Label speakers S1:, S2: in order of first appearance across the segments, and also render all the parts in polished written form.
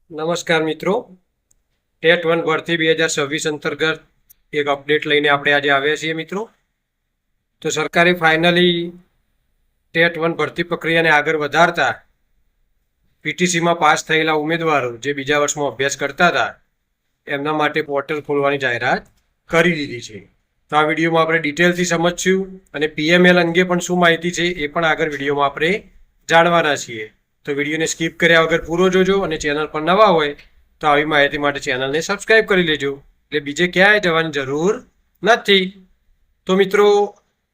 S1: નમસ્કાર મિત્રો, ટેટ 1 ભરતી 2026 અંતર્ગત એક અપડેટ લઈને આપણે આજે આવ્યા છીએ મિત્રો. તો સરકારે ફાઇનલી ટેટ 1 ભરતી પ્રક્રિયાને આગળ વધારતા પીટીસીમાં પાસ થયેલા ઉમેદવારો જે બીજા વર્ષમાં અભ્યાસ કરતા હતા એમના માટે પોર્ટલ ખોલવાની જાહેરાત કરી દીધી છે. તો આ વિડીયોમાં આપણે ડિટેલથી સમજશું અને પીએમએલ અંગે પણ શું માહિતી છે એ પણ આગળ વિડીયોમાં આપણે જાણવાના છીએ. તો વિડીયોને સ્કીપ કર્યા વગર પૂરો જોજો અને ચેનલ પર નવા હોય તો આવી માહિતી માટે ચેનલને સબસ્ક્રાઇબ કરી લેજો, એટલે બીજે ક્યાંય જવાની જરૂર નથી. તો મિત્રો,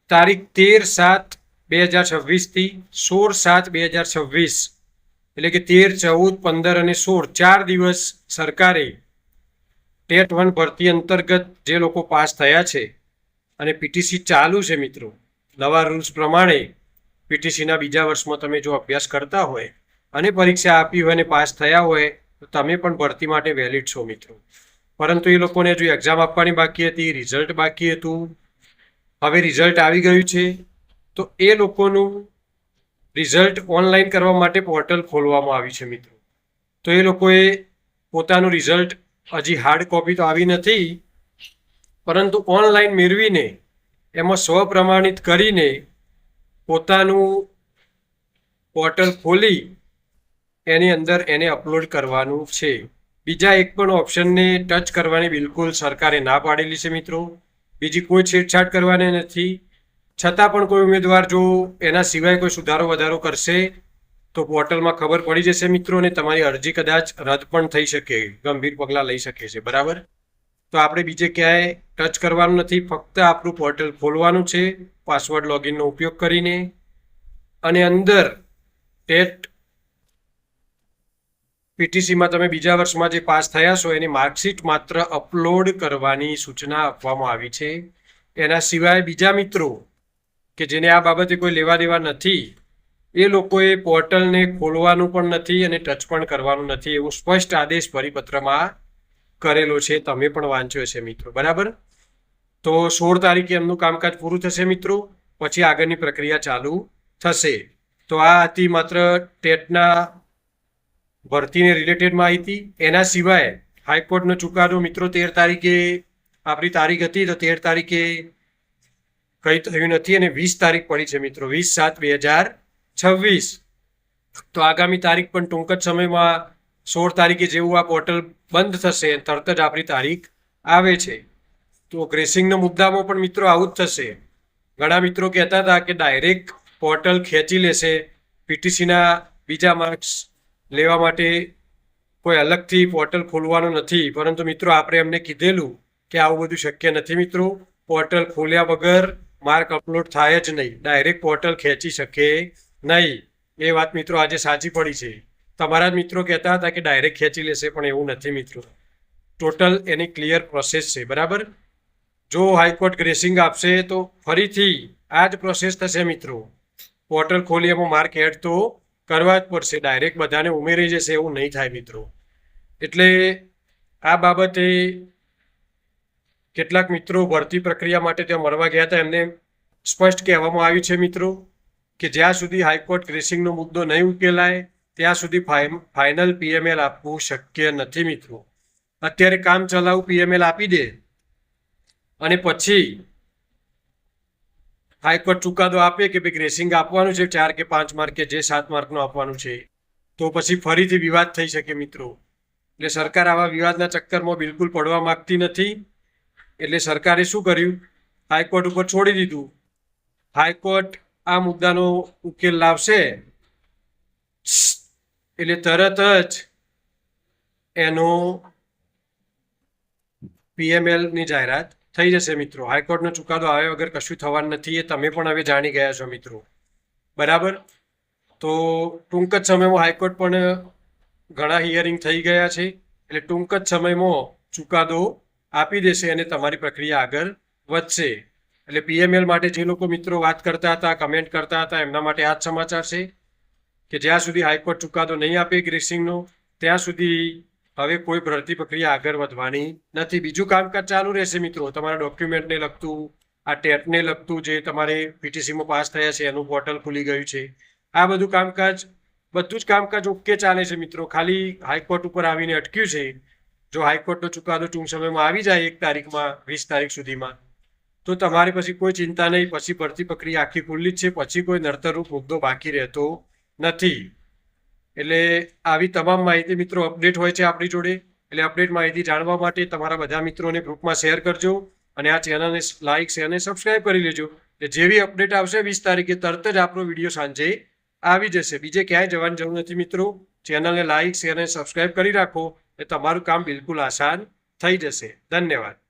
S1: તારીખ 13/7/2026 થી 16/7/2026 એટલે કે 13, 14, 15 અને 16 4 દિવસ સરકારે ટેટ 1 ભરતી અંતર્ગત જે લોકો પાસ થયા છે અને પીટીસી ચાલુ છે મિત્રો, નવા રૂલ્સ પ્રમાણે પીટીસીના બીજા વર્ષમાં તમે જો અભ્યાસ કરતા હોય અને પરીક્ષા આપી હોય અને પાસ થયા હોય તો તમે પણ ભરતી માટે વેલિડ છો મિત્રો. પરંતુ એ લોકોને જો એક્ઝામ આપવાની બાકી હતી, રિઝલ્ટ બાકી હતું, હવે રિઝલ્ટ આવી ગયું છે તો એ લોકોનું રિઝલ્ટ ઓનલાઈન કરવા માટે પોર્ટલ ખોલવામાં આવ્યું છે મિત્રો. તો એ લોકોએ પોતાનું રિઝલ્ટ હજી હાર્ડ કોપી તો આવી નથી, પરંતુ ઓનલાઈન મેળવીને એમાં સ્વપ્રમાણિત કરીને પોતાનું પોર્ટલ ખોલી એની અંદર એને અપલોડ કરવાનું છે. બીજા એક પણ ઓપ્શનને ટચ કરવાની બિલકુલ સરકારે ના પાડેલી છે મિત્રો. બીજી કોઈ છેડછાડ કરવાની નથી. છતાં પણ કોઈ ઉમેદવાર જો એના સિવાય કોઈ સુધારો વધારો કરશે તો પોર્ટલમાં ખબર પડી જશે મિત્રો, અને તમારી અરજી કદાચ રદ પણ થઈ શકે, ગંભીર પગલાં લઈ શકે છે. બરાબર? તો આપણે બીજે ક્યાંય ટચ કરવાનું નથી, ફક્ત આપણું પોર્ટલ ખોલવાનું છે પાસવર્ડ લોગિનનો ઉપયોગ કરીને, અને અંદર ટેટ પીટીસીમાં તમે બીજા વર્ષમાં જે પાસ થયા છો એની માર્કશીટ માત્ર અપલોડ કરવાની સૂચના આપવામાં આવી છે. એના સિવાય બીજા મિત્રો કે જેને આ બાબતે કોઈ લેવા દેવા નથી એ લોકોએ પોર્ટલને ખોલવાનું પણ નથી અને ટચ પણ કરવાનું નથી, એવું સ્પષ્ટ આદેશ પરિપત્રમાં કરેલો છે. તમે પણ વાંચ્યો છે મિત્રો. બરાબર? તો 16 તારીખે એમનું કામકાજ પૂરું થશે મિત્રો, પછી આગળની પ્રક્રિયા ચાલુ થશે. તો આ હતી માત્ર ટેટના ભરતીને રિલેટેડ માહિતી. એના સિવાય હાઈકોર્ટનો ચુકાદો મિત્રો 13 તારીખે આપણી તારીખ હતી, તો 13 તારીખે કંઈ થયું નથી અને 20 તારીખ પડી છે મિત્રો, 20/7/2026. તો આગામી તારીખ પણ ટૂંક જ સમયમાં 16 તારીખે જેવું આ પોર્ટલ બંધ થશે તરત જ આપણી તારીખ આવે છે. તો ગ્રેસિંગનો મુદ્દામાં પણ મિત્રો આવું જ થશે. ઘણા મિત્રો કહેતા હતા કે ડાયરેક્ટ પોર્ટલ ખેંચી લેશે, પીટીસીના બીજા માર્ક્સ લેવા માટે કોઈ અલગથી પોર્ટલ ખોલવાનું નથી. પરંતુ મિત્રો આપણે એમને કીધેલું કે આવું બધું શક્ય નથી મિત્રો. પોર્ટલ ખોલ્યા વગર માર્ક અપલોડ થાય જ નહીં, ડાયરેક્ટ પોર્ટલ ખેંચી શકે નહીં. એ વાત મિત્રો આજે સાચી પડી છે. તમારા જ મિત્રો કહેતા હતા કે ડાયરેક્ટ ખેંચી લેશે, પણ એવું નથી મિત્રો. ટોટલ એની ક્લિયર પ્રોસેસ છે. બરાબર? જો હાઈકોર્ટ ગ્રેસિંગ આપશે તો ફરીથી આ જ પ્રોસેસ થશે મિત્રો. પોર્ટલ ખોલી એમાં માર્ક એડ તો કરવા જ પડશે, ડાયરેક્ટ બધાને ઉમેરી જશે એવું નહીં થાય મિત્રો. એટલે આ બાબતે કેટલાક મિત્રો ભરતી પ્રક્રિયા માટે ત્યાં મળવા ગયા હતા, એમને સ્પષ્ટ કહેવામાં આવ્યું છે મિત્રો કે જ્યાં સુધી હાઈકોર્ટ ગ્રેસિંગનો મુદ્દો નહીં ઉકેલાય ત્યાં સુધી ફાઇનલ પીએમએલ આપવું શક્ય નથી મિત્રો. અત્યારે કામ ચલાવ પીએમએલ આપી દે અને પછી હાઈકોર્ટ ચુકાદો આપે કે ભાઈ ગ્રેસિંગ આપવાનું છે 4 કે 5 માર્ક કે જે 7 માર્કનું આપવાનું છે, તો પછી ફરીથી વિવાદ થઈ શકે મિત્રો. એટલે સરકાર આવા વિવાદના ચક્કરમાં બિલકુલ પડવા માંગતી નથી. એટલે સરકારે શું કર્યું? હાઈકોર્ટ ઉપર છોડી દીધું. હાઈકોર્ટ આ મુદ્દાનો ઉકેલ લાવશે એટલે તરત જ એનો પીએમએલની જાહેરાત થઈ જશે મિત્રો. હાઈકોર્ટનો ચુકાદો આવ્યા વગર કશું થવાનું નથી, એ તમે પણ હવે જાણી ગયા છો મિત્રો. બરાબર? તો ટૂંક જ સમયમાં હાઈકોર્ટ પણ ઘણા હિયરિંગ થઈ ગયા છે, એટલે ટૂંક જ સમયમાં ચુકાદો આપી દેશે અને તમારી પ્રક્રિયા આગળ વધશે. એટલે પીએમએલ માટે જે લોકો મિત્રો વાત કરતા હતા, કમેન્ટ કરતા હતા, એમના માટે આ જ સમાચાર છે કે જ્યાં સુધી હાઈકોર્ટ ચુકાદો નહીં આપે ગ્રેસિંગનો ત્યાં સુધી હવે કોઈ ભરતી પ્રક્રિયા આગળ વધવાની નથી. બીજું કામકાજ ચાલુ રહેશે મિત્રો. તમારા ડોક્યુમેન્ટને લગતું, આ ટેટને લગતું જે તમારે પીટીસીમાં પાસ થયા છે એનું પોર્ટલ ખુલી ગયું છે, આ બધું કામકાજ બધું જ કામકાજ ઓકે ચાલે છે મિત્રો. ખાલી હાઈકોર્ટ ઉપર આવીને અટક્યું છે. જો હાઈકોર્ટનો ચુકાદો ટૂંક સમયમાં આવી જાય 1 તારીખમાં 20 તારીખ સુધીમાં, તો તમારે પછી કોઈ ચિંતા નહીં. પછી ભરતી પ્રક્રિયા આખી ખુલ્લી જ છે. પછી કોઈ નડતરરૂપ મુદ્દો બાકી રહેતો નથી. એટલે આવી તમામ માહિતી મિત્રો અપડેટ હોય છે આપણી જોડે. એટલે અપડેટ માહિતી જાણવા માટે તમારા બધા મિત્રોને ગ્રુપમાં શેર કરજો અને આ ચેનલને લાઇક શેર અને સબસ્ક્રાઇબ કરી લેજો. એટલે જેવી અપડેટ આવશે 20 તારીખે તરત જ આપણો વિડીયો સાંજે આવી જશે. બીજે ક્યાંય જવાની જરૂર નથી મિત્રો. ચેનલને લાઇક શેર અને સબસ્ક્રાઇબ કરી રાખો એટલે તમારું કામ બિલકુલ આસાન થઈ જશે. ધન્યવાદ.